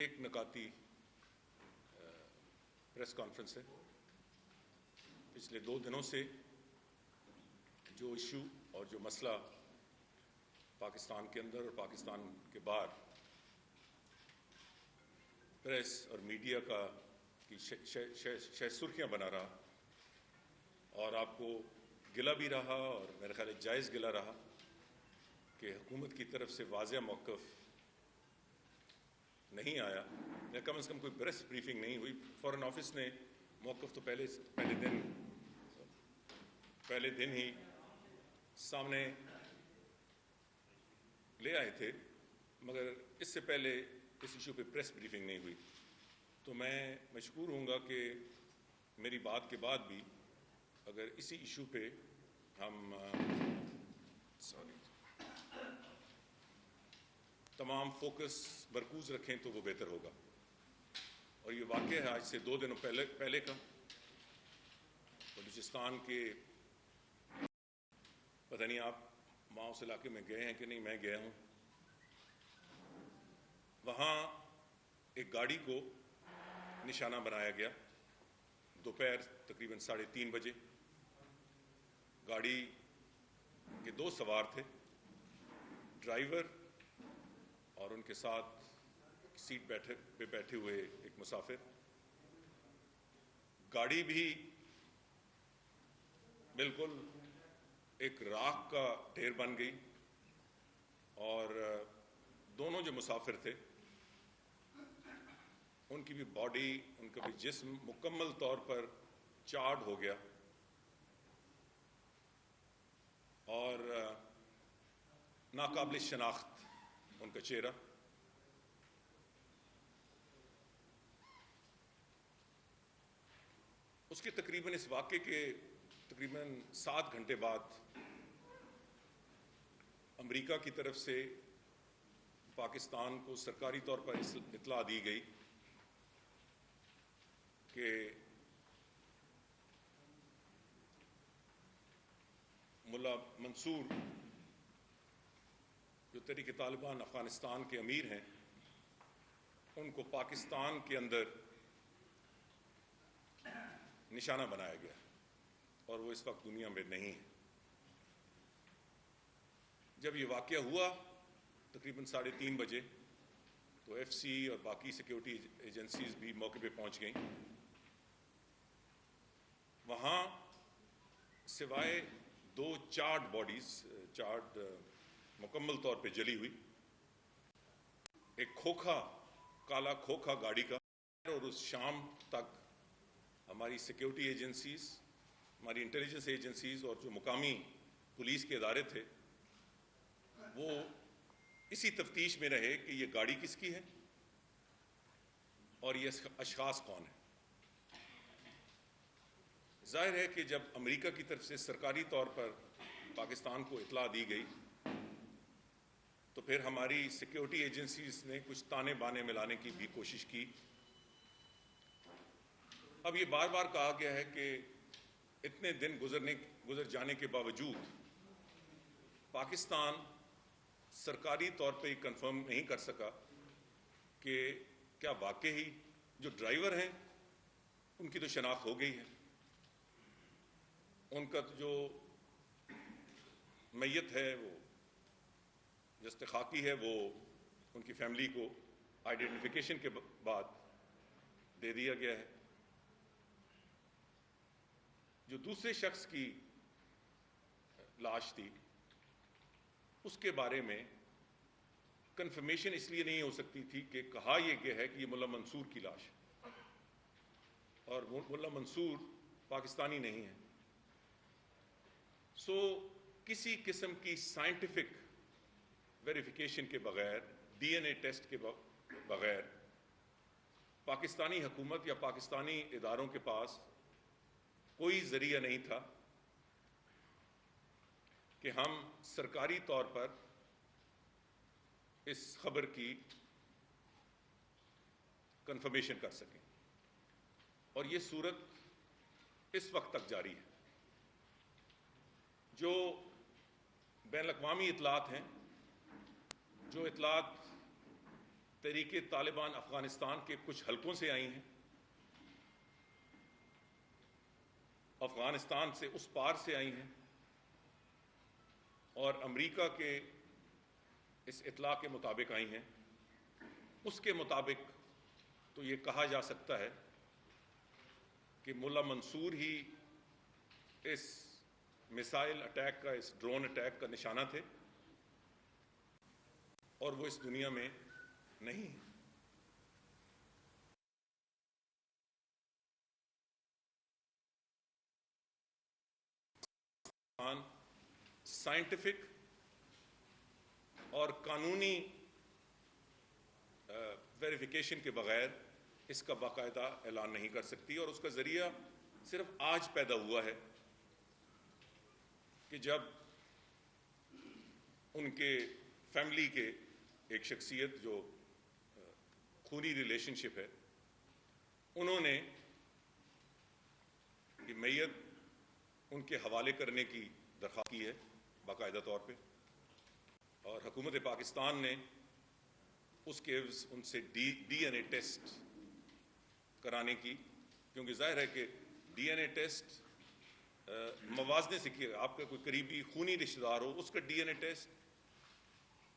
ایک نکاتی press conference ہے۔ پچھلے 2 دنوں سے جو ایشو اور جو مسئلہ پاکستان کے اندر اور پاکستان کے باہر پریس اور میڈیا کی سرخیاں بنا رہا اور آپ کو گلہ بھی رہا اور میرے خیال جائز گلہ رہا کہ حکومت کی طرف سے واضح موقف نہیں آیا یا کم از کم کوئی پریس بریفنگ نہیں ہوئی۔ فارن آفس نے موقف تو پہلے دن ہی سامنے لے آئے تھے، مگر اس سے پہلے اس ایشو پہ پریس بریفنگ نہیں ہوئی۔ تو میں مشکور ہوں گا کہ میری بات کے بعد بھی اگر اسی ایشو پہ ہم تمام فوکس مرکوز رکھیں تو وہ بہتر ہوگا۔ اور یہ واقعہ ہے آج سے 2 دنوں پہلے کا، بلوچستان کے پتہ نہیں آپ وہاں اس علاقے میں گئے ہیں کہ نہیں، میں گیا ہوں۔ وہاں ایک گاڑی کو نشانہ بنایا گیا دوپہر تقریباً 3:30 بجے۔ گاڑی کے 2 سوار تھے، ڈرائیور اور ان کے ساتھ سیٹ پہ بیٹھے ہوئے ایک مسافر۔ گاڑی بھی بالکل ایک راکھ کا ڈھیر بن گئی اور دونوں جو مسافر تھے ان کی بھی باڈی، ان کا بھی جسم مکمل طور پر چارڈ ہو گیا اور ناقابل شناخت ان کا چہرہ۔ اس کے تقریباً اس واقعے کے تقریباً 7 گھنٹے بعد امریکہ کی طرف سے پاکستان کو سرکاری طور پر اطلاع دی گئی کہ ملا منصور جو تحریک طالبان افغانستان کے امیر ہیں، ان کو پاکستان کے اندر نشانہ بنایا گیا اور وہ اس وقت دنیا میں نہیں ہے۔ جب یہ واقعہ ہوا تقریباً 3:30 بجے تو ایف سی اور باقی سیکیورٹی ایجنسیز بھی موقع پہ پہنچ گئیں۔ وہاں سوائے 2 چارڈ باڈیز، چارڈ مکمل طور پہ جلی ہوئی، ایک کالا کھوکھا گاڑی کا، اور اس شام تک ہماری سیکیورٹی ایجنسیز، ہماری انٹیلیجنس ایجنسیز اور جو مقامی پولیس کے ادارے تھے وہ اسی تفتیش میں رہے کہ یہ گاڑی کس کی ہے اور یہ اشخاص کون ہیں۔ ظاہر ہے کہ جب امریکہ کی طرف سے سرکاری طور پر پاکستان کو اطلاع دی گئی تو پھر ہماری سیکیورٹی ایجنسیز نے کچھ تانے بانے ملانے کی بھی کوشش کی۔ اب یہ بار بار کہا گیا ہے کہ اتنے دن گزر جانے کے باوجود پاکستان سرکاری طور پہ کنفرم نہیں کر سکا کہ کیا واقعی جو ڈرائیور ہیں ان کی تو شناخت ہو گئی ہے، ان کا جو میت ہے وہ جو استخاقی ہے وہ ان کی فیملی کو آئیڈینٹیفیکیشن کے بعد دے دیا گیا ہے۔ جو دوسرے شخص کی لاش تھی اس کے بارے میں کنفرمیشن اس لیے نہیں ہو سکتی تھی کہ کہا یہ گیا ہے کہ یہ ملا منصور کی لاش ہے، اور ملا منصور پاکستانی نہیں ہے۔ سو کسی قسم کی سائنٹیفک ویریفیکیشن کے بغیر، ڈی این اے ٹیسٹ کے بغیر پاکستانی حکومت یا پاکستانی اداروں کے پاس کوئی ذریعہ نہیں تھا کہ ہم سرکاری طور پر اس خبر کی کنفرمیشن کر سکیں، اور یہ صورت اس وقت تک جاری ہے۔ جو بین الاقوامی اطلاعات ہیں، جو اطلاعات تحریک طالبان افغانستان کے کچھ حلقوں سے آئی ہیں، افغانستان سے اس پار سے آئی ہیں، اور امریکہ کے اس اطلاع کے مطابق آئی ہیں۔ اس کے مطابق تو یہ کہا جا سکتا ہے کہ ملا منصور ہی اس میسائل اٹیک کا، اس ڈرون اٹیک کا نشانہ تھے، اور وہ اس دنیا میں نہیں ہیں۔ سائنٹیفک اور قانونی ویریفیکیشن کے بغیر اس کا باقاعدہ اعلان نہیں کر سکتی، اور اس کا ذریعہ صرف آج پیدا ہوا ہے کہ جب ان کے فیملی کے ایک شخصیت جو خونی ریلیشن شپ ہے، انہوں نے یہ میت ان کے حوالے کرنے کی درخواست کی ہے باقاعدہ طور پہ، اور حکومت پاکستان نے اس کے ان سے ڈی این اے ٹیسٹ کرانے کی، کیونکہ ظاہر ہے کہ ڈی این اے ٹیسٹ موازنے سے کیا، آپ کا کوئی قریبی خونی رشتہ دار ہو، اس کا ڈی این اے ٹیسٹ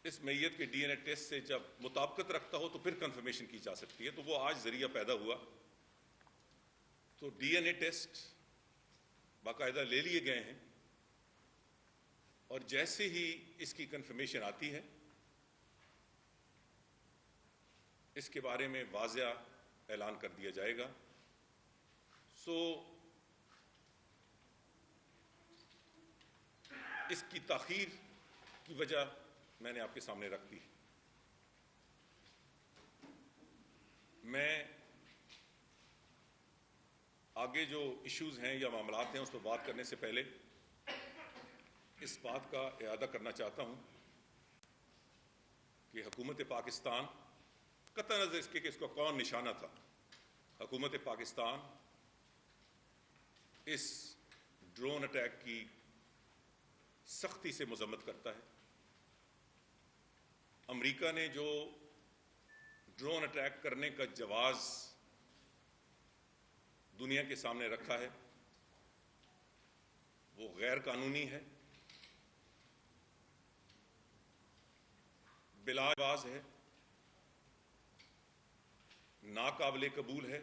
اس میت کے ڈی این اے ٹیسٹ سے جب مطابقت رکھتا ہو تو پھر کنفرمیشن کی جا سکتی ہے، تو وہ آج ذریعہ پیدا ہوا۔ تو ڈی این اے ٹیسٹ باقاعدہ لے لیے گئے ہیں، اور جیسے ہی اس کی کنفرمیشن آتی ہے اس کے بارے میں واضح اعلان کر دیا جائے گا۔ اس کی تاخیر کی وجہ میں نے آپ کے سامنے رکھ دی۔ میں آگے جو ایشوز ہیں یا معاملات ہیں اس پر بات کرنے سے پہلے اس بات کا اعادہ کرنا چاہتا ہوں کہ حکومت پاکستان، قطع نظر اس کے کہ اس کا کون نشانہ تھا، حکومت پاکستان اس ڈرون اٹیک کی سختی سے مذمت کرتا ہے۔ امریکہ نے جو ڈرون اٹیک کرنے کا جواز دنیا کے سامنے رکھا ہے وہ غیر قانونی ہے، بلا جواز ہے، ناقابل قبول ہے،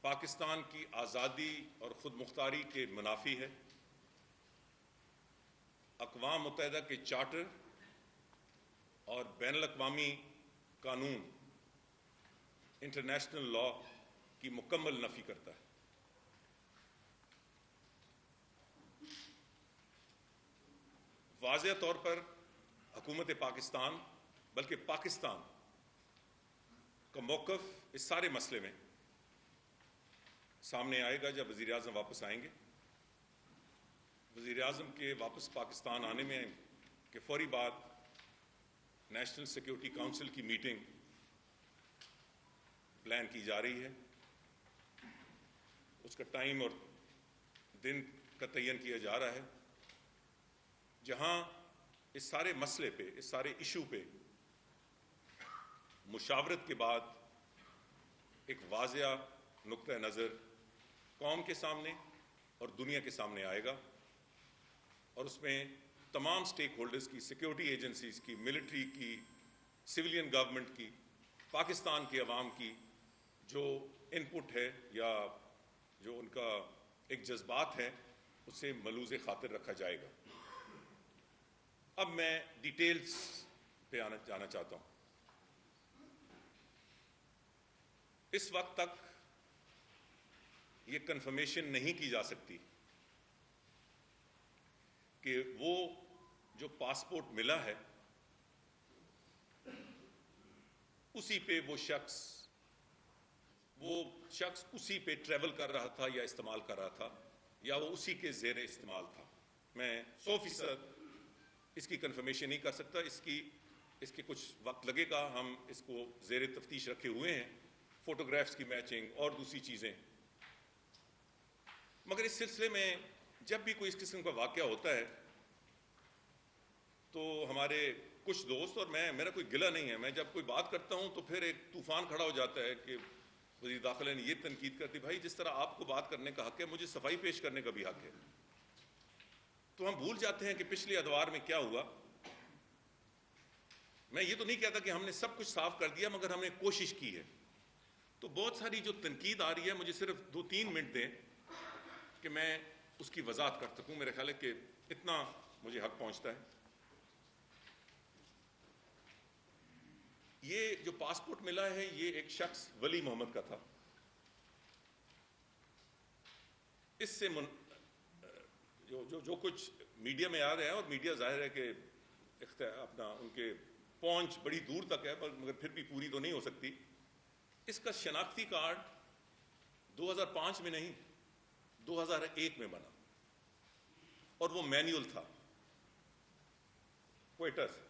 پاکستان کی آزادی اور خود مختاری کے منافی ہے، اقوام متحدہ کے چارٹر اور بین الاقوامی قانون، انٹرنیشنل لا کی مکمل نفی کرتا ہے۔ واضح طور پر حکومت پاکستان، بلکہ پاکستان کا موقف اس سارے مسئلے میں سامنے آئے گا جب وزیر اعظم واپس آئیں گے۔ وزیر اعظم کے واپس پاکستان آنے میں کے فوری بعد نیشنل سیکیورٹی کونسل کی میٹنگ پلان کی جا رہی ہے، اس کا ٹائم اور دن کا تعین کیا جا رہا ہے، جہاں اس سارے مسئلے پہ، اس سارے ایشو پہ مشاورت کے بعد ایک واضح نقطہ نظر قوم کے سامنے اور دنیا کے سامنے آئے گا، اور اس میں تمام سٹیک ہولڈرز کی، سیکیورٹی ایجنسیز کی، ملٹری کی، سویلین گورنمنٹ کی، پاکستان کے عوام کی جو ان پٹ ہے یا جو ان کا ایک جذبات ہے اسے ملوز خاطر رکھا جائے گا۔ اب میں ڈیٹیلز پہ جانا چاہتا ہوں۔ اس وقت تک یہ کنفرمیشن نہیں کی جا سکتی کہ وہ جو پاسپورٹ ملا ہے اسی پہ وہ شخص اسی پہ ٹریول کر رہا تھا یا استعمال کر رہا تھا، یا وہ اسی کے زیر استعمال تھا۔ میں 100% اس کی کنفرمیشن نہیں کر سکتا، اس کے کچھ وقت لگے گا، ہم اس کو زیر تفتیش رکھے ہوئے ہیں، فوٹوگرافز کی میچنگ اور دوسری چیزیں۔ مگر اس سلسلے میں جب بھی کوئی اس قسم کا واقعہ ہوتا ہے تو ہمارے کچھ دوست اور میں، میرا کوئی گلہ نہیں ہے، میں جب کوئی بات کرتا ہوں تو پھر ایک طوفان کھڑا ہو جاتا ہے کہ وزیر داخلہ نے یہ تنقید کر دی. بھائی جس طرح آپ کو بات کرنے کا حق ہے، مجھے صفائی پیش کرنے کا بھی حق ہے. تو ہم بھول جاتے ہیں کہ پچھلے ادوار میں کیا ہوا. میں یہ تو نہیں کہتا کہ ہم نے سب کچھ صاف کر دیا، مگر ہم نے کوشش کی ہے. تو بہت ساری جو تنقید آ رہی ہے، مجھے صرف 2-3 منٹ دیں کہ میں اس کی وضاحت کر سکوں. میرے خیال ہے کہ اتنا مجھے حق پہنچتا ہے. یہ جو پاسپورٹ ملا ہے، یہ ایک شخص ولی محمد کا تھا. اس سے جو کچھ میڈیا میں آ رہا ہے، اور میڈیا ظاہر ہے کہ اپنا ان کے پہنچ بڑی دور تک ہے، مگر پھر بھی پوری تو نہیں ہو سکتی. اس کا شناختی کارڈ 2005 میں نہیں، 2001 میں بنا، اور وہ مینول تھا کوئٹہ سے.